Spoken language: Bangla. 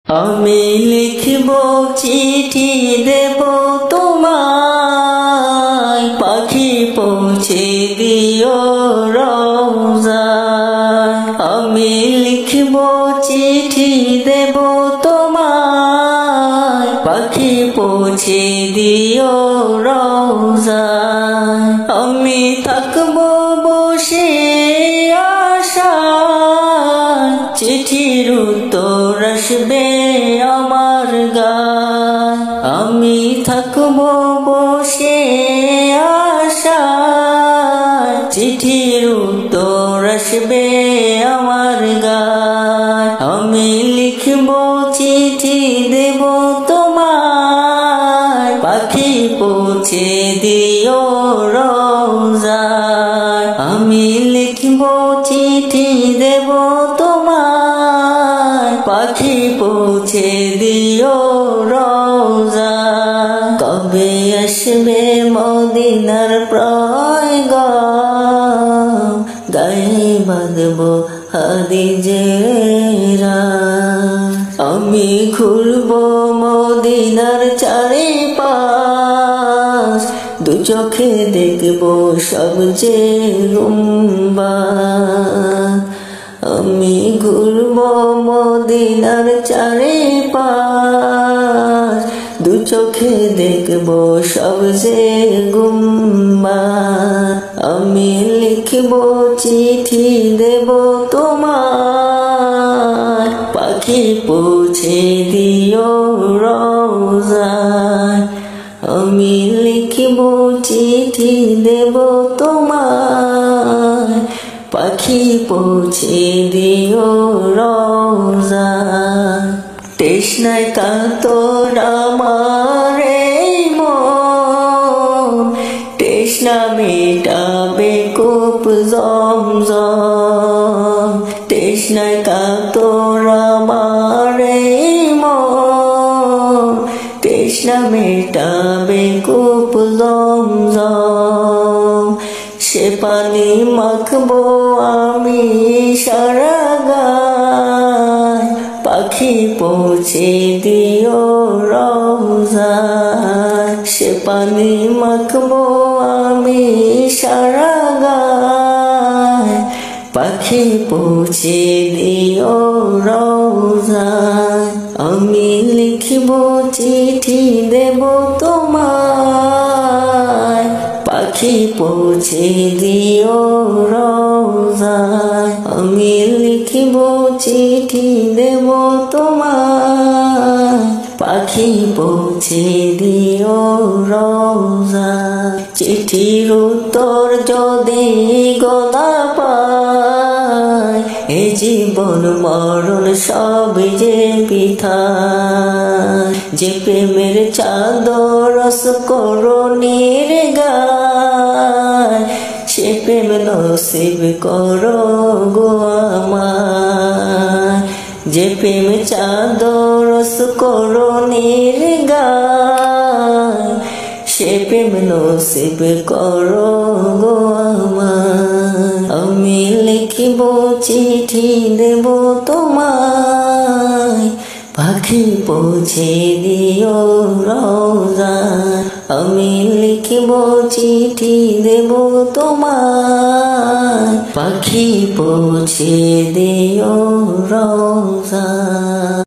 আমি লিখব চিঠি দেব তোমায়, পাখি পৌঁছে দিও রওজায়। আমি লিখব চিঠি দেব তোমায়, পাখি পৌঁছে দিও রওজায়। আমি থাকব বসে আশায়, চিঠির উত্তর আসবে আমার গায়। আমি থাকব বসে আশায়, চিঠির উত্তর আসবে আমার গায়। আমি লিখব চিঠি দেব তোমায়, পাখি পৌঁছে দিও রওজায়। আমি লিখব চিঠি দেব তোমায়, পাখি পৌঁছে দিও রওজায়। কবে আসবে মদিনার পয়গাম, গায়ে বাঁধব হাদিজেরা। আমি ঘুরব মদিনার চারিপাশ, দু চোখে দেখব সবচেয়ে গুম্বা। আমি ঘুরব মদিনার চারিপাশ, দু চোখে দেখব সবচেয়ে গুম্বা। আমি লিখব চিঠি দেব তোমায়, পাখি পৌঁছে দিও রওজায়। আমি লিখব চিঠি দেব তোমায়, পাখি পৌঁছে দিও রওজায়। তৃষ্ণায় কাতর আমার এই মন, তৃষ্ণা মেটাবে কূপ জমজম। তৃষ্ণায় কাতর আমার এই মন, তৃষ্ণা মেটাবে কূপ জমজম। সে পানি মাখবো আমি সারা গায়, পাখি পৌঁছে দিও রওজায়। সে পানি মাখবো আমি সারা গায়, পাখি পৌঁছে দিও রওজায়। আমি লিখব চিঠি দেব তোমায়, পাখি পৌঁছে দিও রওজায়। আমি লিখব চিঠি দেব তোমায়, পাখি পৌঁছে দিও রওজায়। চিঠির উত্তর যদি গোনা পায়, এ জীবন মরণ সব যে পিথা। যে প্রেমের চাদর করণীর গায়, সে প্রেম নসিব করো গো আমায়। যে প্রেম চাদর করণীর গায়, সে প্রেম নসিব করো গো আমায়। আমি লিখব চিঠি দেব তোমায়, পাখি পৌঁছে দিও রওজায়। আমি লিখব চিঠি দেব তোমায়, পাখি পৌঁছে দিও রওজায়।